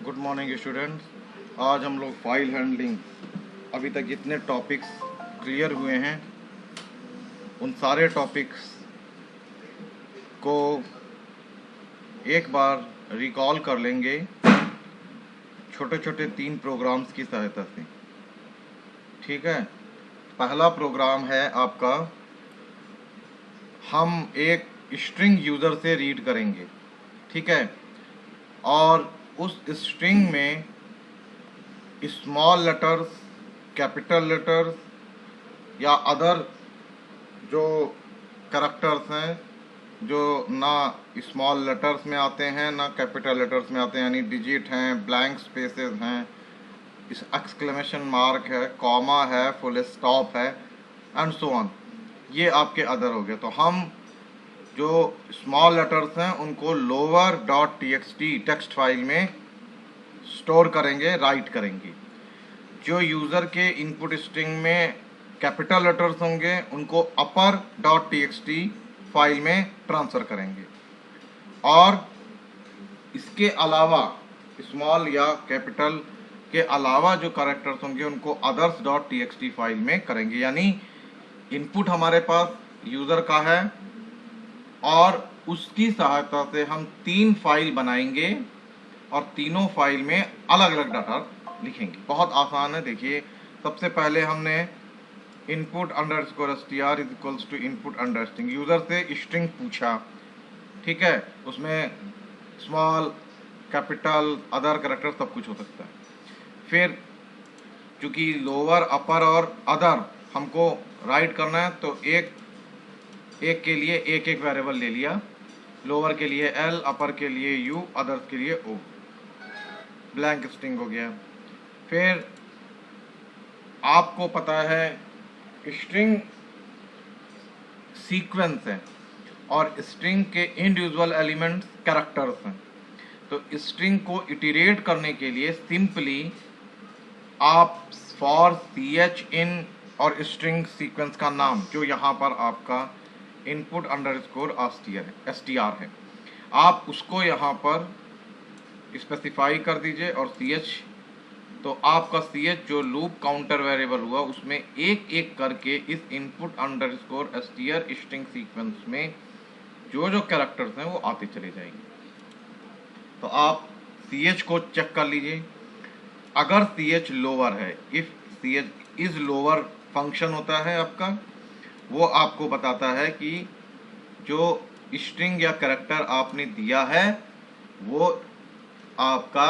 Good morning students. आज हम लोग फाइल हैंडलिंग, अभी तक जितने टॉपिक्स क्लियर हुए हैं उन सारे टॉपिक्स को एक बार रिकॉल कर लेंगे छोटे छोटे 3 प्रोग्राम्स की सहायता से। ठीक है, पहला प्रोग्राम है आपका, हम एक स्ट्रिंग यूज़र से रीड करेंगे। ठीक है, और उस स्ट्रिंग में स्मॉल लेटर्स, कैपिटल लेटर्स या अदर जो करैक्टर्स हैं जो ना स्मॉल लेटर्स में आते हैं ना कैपिटल लेटर्स में आते हैं, यानी डिजिट हैं, ब्लैंक स्पेसेस हैं, इस एक्सक्लेमेशन मार्क है, कॉमा है, फुल स्टॉप है एंड सो ऑन, ये आपके अदर हो गए। तो हम जो स्मॉल लेटर्स हैं उनको lower dot TXT text file में स्टोर करेंगे, राइट करेंगे। जो यूज़र के इनपुट स्ट्रिंग में कैपिटल लेटर्स होंगे उनको अपर डॉट टीएक्सटी फाइल में ट्रांसफ़र करेंगे, और इसके अलावा स्मॉल या कैपिटल के अलावा जो कैरेक्टर्स होंगे उनको अदर्स डॉट टीएक्सटी फाइल में करेंगे। यानी इनपुट हमारे पास यूज़र का है और उसकी सहायता से हम 3 फाइल बनाएंगे और तीनों फाइल में अलग अलग डाटा लिखेंगे। बहुत आसान है। देखिए, सबसे पहले हमने input underscore str is equals to input under string, user से स्ट्रिंग पूछा। ठीक है, उसमें स्मॉल, कैपिटल, अदर कैरेक्टर सब कुछ हो सकता है। फिर चूंकि लोअर, अपर और अदर हमको राइट करना है तो एक के लिए एक वेरिएबल ले लिया। लोअर के लिए L, अपर के लिए U, अदर्स के लिए O, ब्लैंक स्ट्रिंग हो गया। फिर आपको पता है स्ट्रिंग सीक्वेंस है और स्ट्रिंग के इंडिविजुअल एलिमेंट्स कैरेक्टर्स हैं। तो स्ट्रिंग को इटरेट करने के लिए सिंपली आप फॉर ch इन और स्ट्रिंग सीक्वेंस का नाम, जो यहाँ पर आपका इनपुट अंडरस्कोर str है, आप उसको यहाँ पर स्पेसिफाई कर दीजिए और ch, तो आपका ch जो लूप काउंटर वेरिएबल हुआ उसमें एक एक करके इस input underscore str string sequence में जो जो कैरेक्टर्स हैं वो आते चले जाएंगे। तो आप ch को चेक कर लीजिए। अगर ch लोअर है, if ch is lower function होता है आपका, वो आपको बताता है कि जो स्ट्रिंग या कैरेक्टर आपने दिया है वो आपका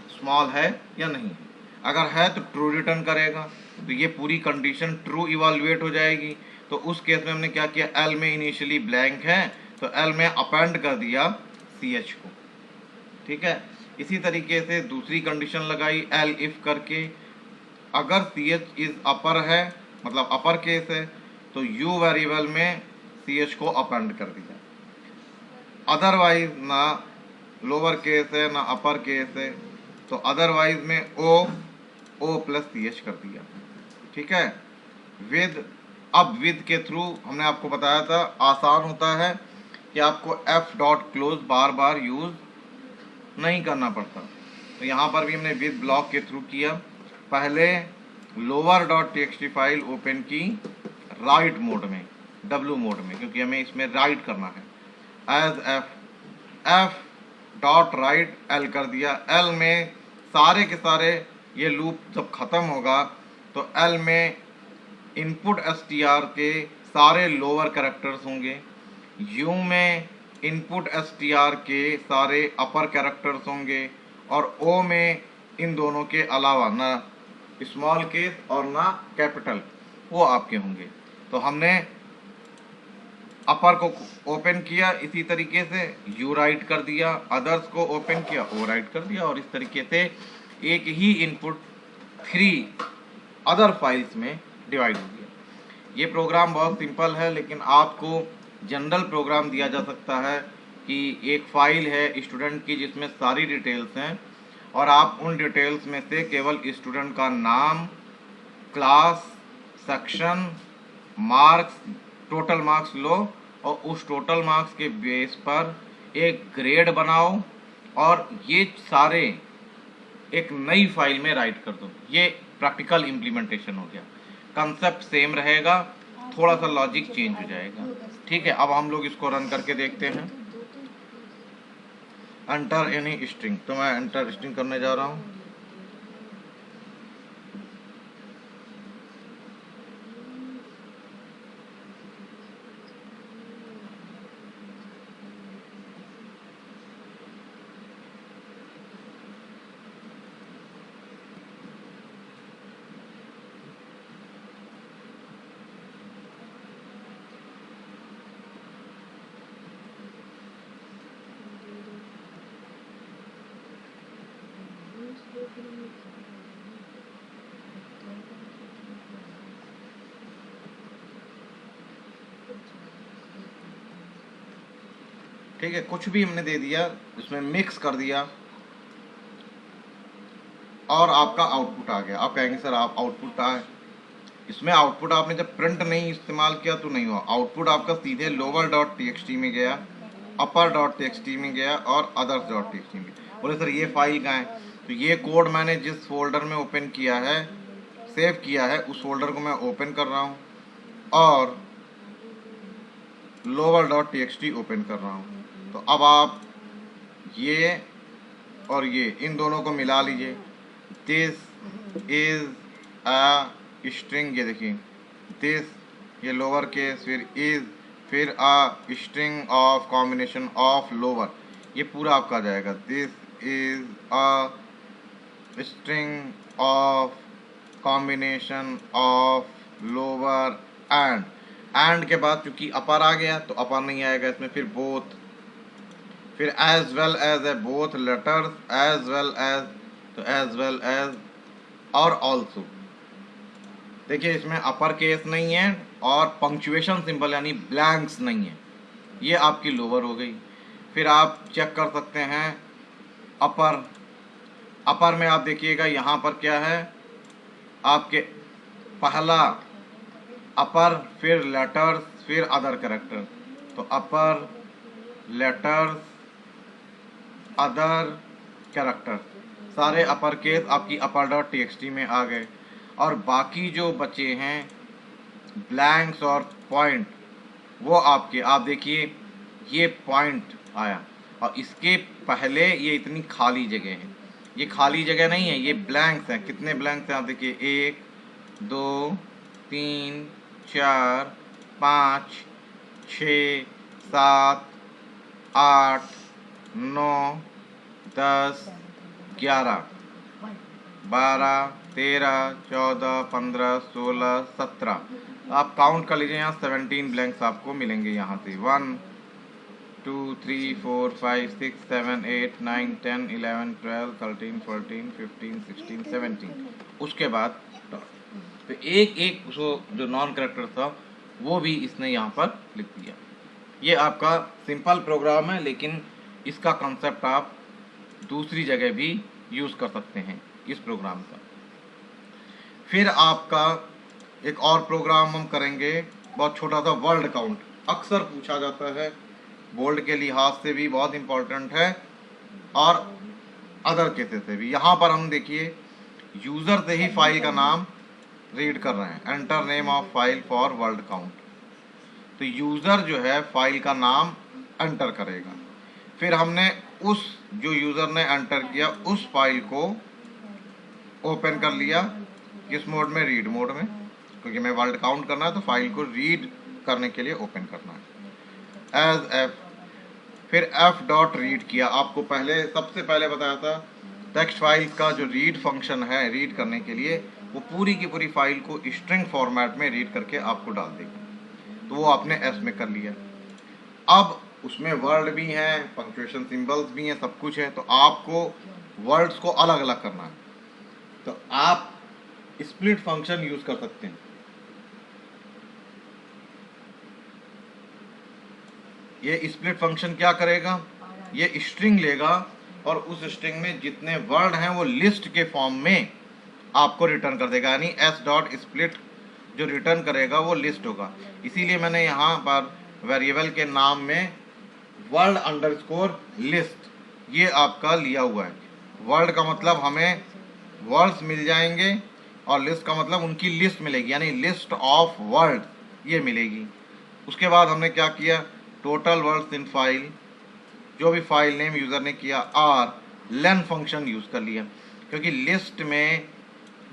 स्मॉल है या नहीं है। अगर है तो ट्रू रिटर्न करेगा, तो ये पूरी कंडीशन ट्रू इवैल्यूएट हो जाएगी। तो उस केस में हमने क्या किया, L में इनिशियली ब्लैंक है तो L में अपेंड कर दिया ch को। ठीक है, इसी तरीके से दूसरी कंडीशन लगाई L इफ करके, अगर ch इज अपर है, मतलब अपर केस है, तो U वेरिएबल में ch को अपेंड कर दिया। अदरवाइज ना लोअर केस है ना अपर केस है, तो अदरवाइज में O प्लस ch कर दिया। ठीक है, अब विद के थ्रू हमने आपको बताया था आसान होता है कि आपको f डॉट क्लोज बार बार यूज नहीं करना पड़ता। तो यहाँ पर भी हमने विद ब्लॉक के थ्रू किया। पहले lower dot TXT file open की राइट मोड में, W मोड में, क्योंकि हमें इसमें राइट करना है। As f dot write L कर दिया। L में सारे के सारे ये लूप जब ख़त्म होगा तो L में इनपुट str के सारे लोअर कैरेक्टर्स होंगे, U में इनपुट str के सारे अपर कैरेक्टर्स होंगे, और O में इन दोनों के अलावा ना स्मॉल केस और ना कैपिटल वो आपके होंगे। तो हमने अपर को ओपन किया, इसी तरीके से U राइट कर दिया, अदर्स को ओपन किया, O राइट कर दिया, और इस तरीके से एक ही इनपुट 3 अदर फाइल्स में डिवाइड हो गया। ये प्रोग्राम बहुत सिंपल है, लेकिन आपको जनरल प्रोग्राम दिया जा सकता है कि एक फाइल है स्टूडेंट की जिसमें सारी डिटेल्स हैं, और आप उन डिटेल्स में से केवल स्टूडेंट का नाम, class, section, marks, total marks लो और उस टोटल मार्क्स के बेस पर एक ग्रेड बनाओ और ये सारे एक नई फाइल में राइट कर दो। ये प्रैक्टिकल इम्प्लीमेंटेशन हो गया। कंसेप्ट सेम रहेगा, थोड़ा सा लॉजिक चेंज हो जाएगा। ठीक है, अब हम लोग इसको रन करके देखते हैं। एंटर एनी स्ट्रिंग, तो मैं एंटर स्ट्रिंग करने जा रहा हूँ। ठीक है, कुछ भी हमने दे दिया, इसमें मिक्स कर दिया और आपका आउटपुट आ गया। आप कहेंगे सर आप आउटपुट आए, इसमें आउटपुट आपने जब प्रिंट नहीं इस्तेमाल किया तो नहीं हुआ। आउटपुट आपका सीधे लोअर डॉट टीएक्सटी में गया, अपर डॉट टीएक्सटी में गया और अदर्स डॉट टीएक्सटी में। बोले सर ये फाइल कहाँ है? तो ये कोड मैंने जिस फोल्डर में ओपन किया है, सेव किया है, उस फोल्डर को मैं ओपन कर रहा हूँ और लोअर डॉट टीएक्सटी ओपन कर रहा हूँ। तो अब आप ये और ये इन दोनों को मिला लीजिए। दिस इज अ स्ट्रिंग, ये देखिए दिस, ये लोअर केस, फिर इज, फिर a string of combination of lower, ये पूरा आपका आ जाएगा। This is a string of combination of lower and के बाद क्योंकि अपर आ गया तो अपर नहीं आएगा इसमें, फिर बोथ, फिर एज वेल एज है, both letters as well as, तो एज वेल एज और ऑल्सो। देखिए इसमें अपर केस नहीं है और पंक्चुएशन सिंबल यानी ब्लैंक्स नहीं है, ये आपकी लोअर हो गई। फिर आप चेक कर सकते हैं अपर में आप देखिएगा यहाँ पर क्या है आपके, पहला अपर, फिर लेटर्स, फिर अदर कैरेक्टर, तो अपर लेटर्स अदर कैरेक्टर, सारे अपर केस आपकी अपर डॉट टीएक्सटी में आ गए। और बाकी जो बचे हैं ब्लैंक्स और पॉइंट, वो आपके, आप देखिए ये पॉइंट आया और इसके पहले ये इतनी खाली जगह है, ये खाली जगह नहीं है, ये ब्लैंक्स हैं। कितने ब्लैंक्स हैं आप देखिए, 1 2 3 4 5 6 7 8 9 10 11 12 13 14 15 16 17, आप काउंट कर लीजिए, यहाँ 17 ब्लैंक्स आपको मिलेंगे यहाँ से। 1 2 3 4 5 6 7 8 9 10 11 12 13 14 15 16 17, उसके बाद तो एक एक जो नॉन कैरेक्टर था वो भी इसने यहाँ पर लिख दिया। ये आपका सिंपल प्रोग्राम है, लेकिन इसका कंसेप्ट आप दूसरी जगह भी यूज़ कर सकते हैं इस प्रोग्राम का। फिर आपका एक और प्रोग्राम हम करेंगे, बहुत छोटा सा, वर्ड काउंट। अक्सर पूछा जाता है, बोर्ड के लिहाज से भी बहुत इम्पोर्टेंट है और अदर केसेस से भी। यहाँ पर हम देखिए यूज़र से ही फाइल का नाम रीड कर रहे हैं, enter name of file for word count. तो यूज़र जो है फाइल का नाम एंटर करेगा, फिर हमने उस जो यूज़र ने एंटर किया उस फाइल को ओपन कर लिया, किस मोड में? रीड मोड में, क्योंकि मैं वर्ड काउंट करना है तो फाइल को रीड करने के लिए ओपन करना है, एज एफ। फिर एफ डॉट रीड किया, आपको पहले सबसे पहले बताया था टेक्स्ट फाइल का जो रीड फंक्शन है रीड करने के लिए, वो पूरी की पूरी फाइल को स्ट्रिंग फॉर्मेट में रीड करके आपको डाल देगा, तो वो आपने एस में कर लिया। अब उसमें वर्ड भी हैं, पंक्चुएशन सिंबल्स भी हैं, सब कुछ है, तो आपको वर्ड्स को अलग अलग करना है, तो आप स्प्लिट फंक्शन यूज कर सकते हैं। ये स्प्लिट फंक्शन क्या करेगा, ये स्ट्रिंग लेगा और उस स्ट्रिंग में जितने वर्ड हैं वो लिस्ट के फॉर्म में आपको रिटर्न कर देगा, यानी एस डॉट स्प्लिट जो रिटर्न करेगा वो लिस्ट होगा। इसीलिए मैंने यहाँ पर वेरिएबल के नाम में वर्ड अंडरस्कोर लिस्ट ये आपका लिया हुआ है। वर्ड का मतलब हमें वर्ड्स मिल जाएंगे और लिस्ट का मतलब उनकी लिस्ट मिलेगी, यानी लिस्ट ऑफ वर्ड ये मिलेगी। उसके बाद हमने क्या किया, टोटल वर्ड्स इन फाइल, जो भी फाइल नेम यूज़र ने किया, आर लेन फंक्शन यूज़ कर लिया, क्योंकि लिस्ट में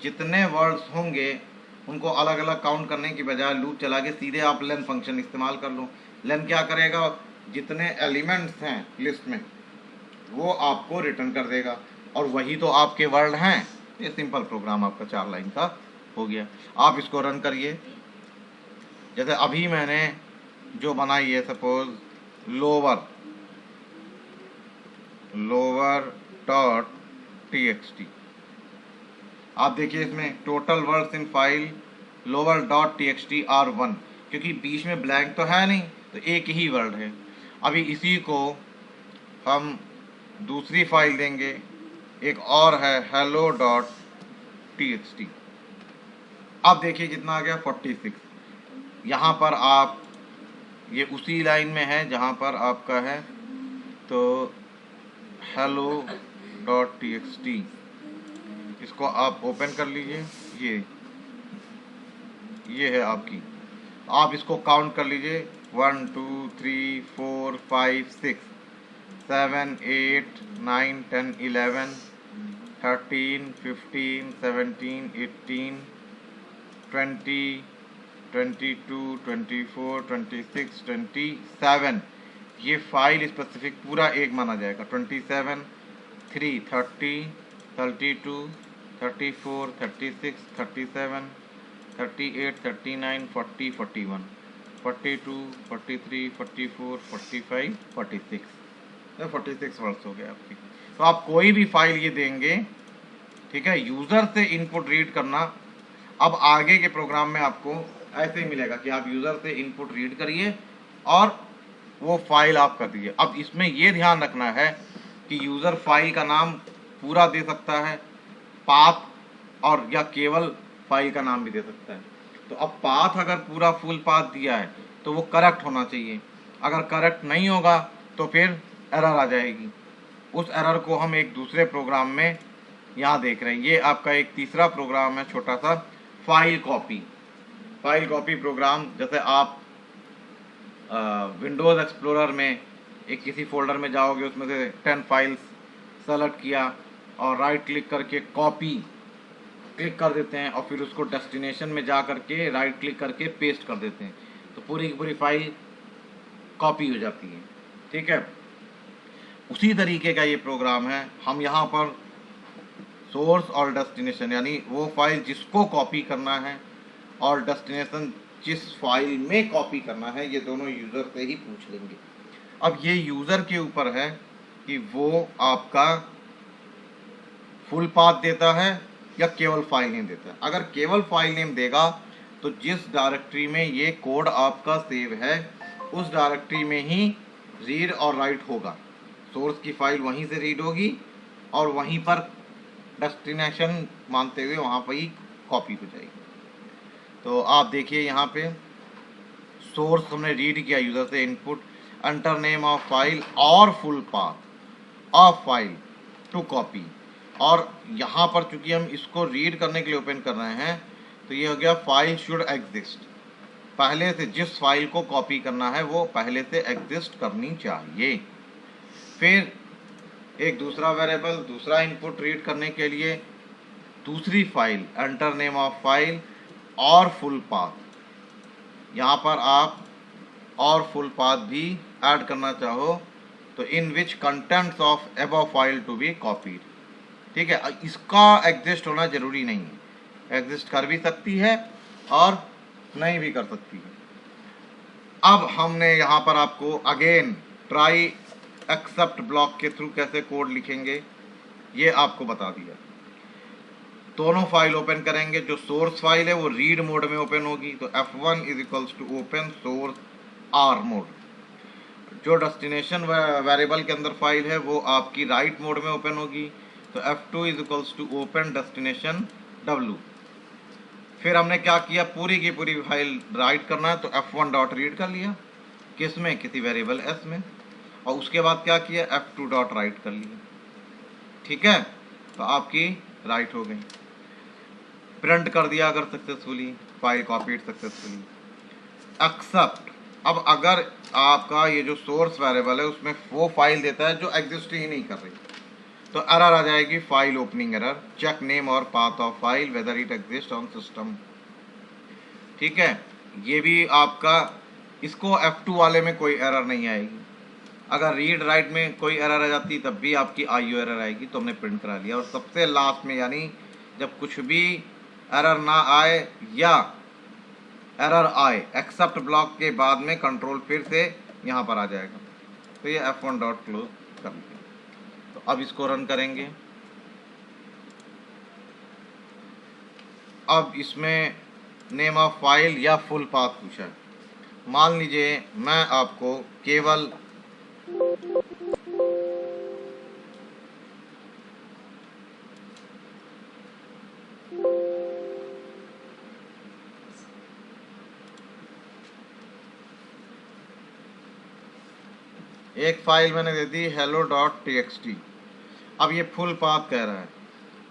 जितने वर्ड्स होंगे उनको अलग अलग काउंट करने की बजाय लूप चला के सीधे आप लेन फंक्शन इस्तेमाल कर लो। लेन क्या करेगा, जितने एलिमेंट्स हैं लिस्ट में वो आपको रिटर्न कर देगा, और वही तो आपके वर्ड हैं। ये सिंपल प्रोग्राम आपका 4 लाइन का हो गया। आप इसको रन करिए। जैसे अभी मैंने जो बनाई है, सपोज लोअर डॉट टीएक्सटी, आप देखिए इसमें total words in file lower dot TXT are 1, क्योंकि बीच में ब्लैंक तो है नहीं, तो एक ही वर्ड है। अभी इसी को हम दूसरी फाइल देंगे, एक और है हेलो डॉट टीएक्सटी। अब देखिए कितना आ गया, 46। यहाँ पर आप, ये उसी लाइन में है जहाँ पर आपका है, तो हेलो डॉट टीएक्सटी, इसको आप ओपन कर लीजिए। ये है आपकी, आप इसको काउंट कर लीजिए, 1 2 3 4 5 6 7 8 9 10 11 13 15 17 18 20 22 24 26 27, ये फाइल स्पेसिफिक पूरा एक माना जाएगा। 27 3 30 32 34 36 37 38 39 40 41 42 43 44 45 46, 46 वर्ड्स हो गए आपकी। तो आप कोई भी फाइल ये देंगे, ठीक है, यूज़र से इनपुट रीड करना। अब आगे के प्रोग्राम में आपको ऐसे ही मिलेगा कि आप यूज़र से इनपुट रीड करिए और वो फाइल आप कर दीजिए। अब इसमें ये ध्यान रखना है कि यूज़र फाइल का नाम पूरा दे सकता है, पाथ, और या केवल फाइल का नाम भी दे सकता है। तो अब पाथ अगर पूरा फुल पाथ दिया है तो वो करेक्ट होना चाहिए। अगर करेक्ट नहीं होगा तो फिर एरर आ जाएगी। उस एरर को हम एक दूसरे प्रोग्राम में यहाँ देख रहे हैं। ये आपका एक तीसरा प्रोग्राम है, छोटा सा फाइल कॉपी प्रोग्राम। जैसे आप विंडोज़ एक्सप्लोरर में एक किसी फोल्डर में जाओगे, उसमें से 10 फाइल्स सेलेक्ट किया और राइट क्लिक करके कॉपी क्लिक कर देते हैं, और फिर उसको डेस्टिनेशन में जा करके राइट क्लिक करके पेस्ट कर देते हैं, तो पूरी की पूरी फाइल कॉपी हो जाती है। ठीक है, उसी तरीके का ये प्रोग्राम है। हम यहाँ पर सोर्स और डेस्टिनेशन, यानी वो फाइल जिसको कॉपी करना है और डेस्टिनेशन जिस फाइल में कॉपी करना है, ये दोनों यूज़र से ही पूछ लेंगे। अब ये यूज़र के ऊपर है कि वो आपका फुल पाथ देता है या केवल फाइल नेम देता है। अगर केवल फाइल नेम देगा तो जिस डायरेक्टरी में ये कोड आपका सेव है उस डायरेक्टरी में ही रीड और राइट होगा। सोर्स की फाइल वहीं से रीड होगी और वहीं पर डेस्टिनेशन मानते हुए वहाँ पर ही कॉपी हो जाएगी। तो आप देखिए यहाँ पे सोर्स हमने रीड किया यूज़र से input, enter name of file और full path of file to copy. और यहाँ पर चूंकि हम इसको रीड करने के लिए ओपन कर रहे हैं तो ये हो गया फाइल शुड एग्जिस्ट। पहले से जिस फाइल को कॉपी करना है वो पहले से एग्जिस्ट करनी चाहिए। फिर एक दूसरा वेरिएबल, दूसरा इनपुट रीड करने के लिए दूसरी file, enter name of file और फुल पाथ। यहाँ पर आप और फुल पाथ भी ऐड करना चाहो तो in which contents of above file to be copied. ठीक है, इसका एग्जिस्ट होना जरूरी नहीं है, एग्जिस्ट कर भी सकती है और नहीं भी कर सकती है। अब हमने यहाँ पर आपको अगेन ट्राई एक्सेप्ट ब्लॉक के थ्रू कैसे कोड लिखेंगे ये आपको बता दिया। दोनों फाइल ओपन करेंगे, जो सोर्स फाइल है वो रीड मोड में ओपन होगी, तो F1 is equals to open source R mode. जो डेस्टिनेशन वेरिएबल के अंदर फाइल है वो आपकी राइट मोड में ओपन होगी, तो F2 is equals to open destination W। फिर हमने क्या किया, पूरी की पूरी फाइल राइट करना है तो F1 डॉट रीड कर लिया, किस में, किसी वेरिएबल S में, और उसके बाद क्या किया, F2 डॉट राइट कर लिया, ठीक है, तो आपकी राइट हो गई। प्रिंट कर दिया अगर successfully, file copied successfully. Except, अब अगर आपका ये जो सोर्स वेरिएबल है उसमें वो फाइल देता है जो एग्जिस्ट ही नहीं कर रही, तो एरर आ जाएगी, file opening error, check name और path of file whether it exist on system, ठीक है। ये भी आपका, इसको F2 वाले में कोई एरर नहीं आएगी। अगर रीड राइट में कोई एरर आ जाती तब भी आपकी IO एरर आएगी, तो हमने प्रिंट करा लिया। और सबसे लास्ट में, यानी जब कुछ भी एरर ना आए या एरर आए, एक्सेप्ट ब्लॉक के बाद में कंट्रोल फिर से यहाँ पर आ जाएगा, तो ये F1 डॉट क्लोज कर लिया। तो अब इसको रन करेंगे। अब इसमें नेम ऑफ फाइल या फुल पाथ पूछा है। मान लीजिए मैं आपको केवल एक फाइल मैंने दे दी hello.txt। अब ये फुल पाथ कह रहा है,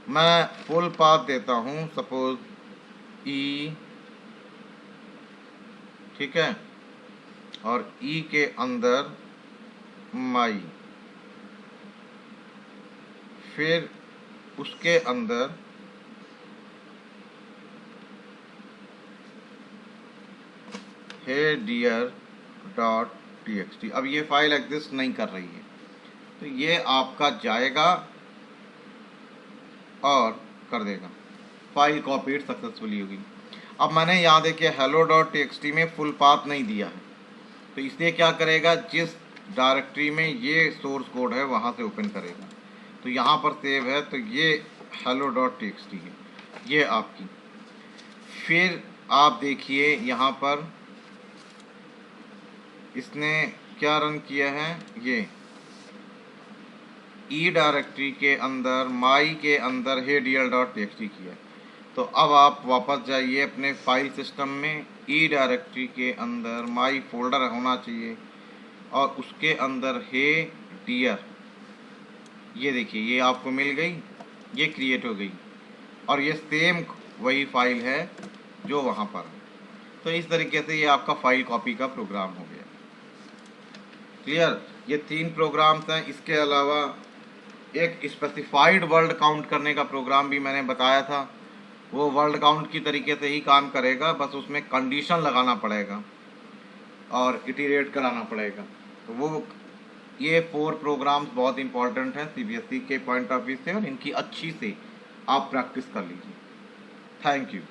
मैं फुल पाथ देता हूँ सपोज E, ठीक है, और E के अंदर माई, फिर उसके अंदर हे डियर डॉट txt। अब ये फाइल एग्जिस्ट नहीं कर रही है, तो ये आपका जाएगा और कर देगा, फाइल कॉपीड सक्सेसफुली होगी। अब मैंने यहाँ देखिए hello.txt में फुल पाथ नहीं दिया है, तो इसलिए क्या करेगा, जिस डायरेक्टरी में ये सोर्स कोड है वहाँ से ओपन करेगा। तो यहाँ पर सेव है, तो ये hello.txt है ये आपकी। फिर आप देखिए यहाँ पर इसने क्या रन किया है, ये ई डायरेक्टरी के अंदर माई के अंदर HDL.txt किया। तो अब आप वापस जाइए अपने फाइल सिस्टम में, ई डायरेक्टरी के अंदर माई फोल्डर होना चाहिए और उसके अंदर हे डियर, ये देखिए ये आपको मिल गई, ये क्रिएट हो गई और ये सेम वही फाइल है जो वहाँ पर है। तो इस तरीके से ये आपका फाइल कॉपी का प्रोग्राम हो गया। क्लियर, ये 3 प्रोग्राम्स हैं। इसके अलावा एक स्पेसिफाइड वर्ड काउंट करने का प्रोग्राम भी मैंने बताया था, वो वर्ड काउंट की तरीके से ही काम करेगा, बस उसमें कंडीशन लगाना पड़ेगा और इटरेट कराना पड़ेगा। तो वो ये 4 प्रोग्राम्स बहुत इंपॉर्टेंट हैं CBSE के पॉइंट ऑफ व्यू से, और इनकी अच्छी से आप प्रैक्टिस कर लीजिए। Thank you.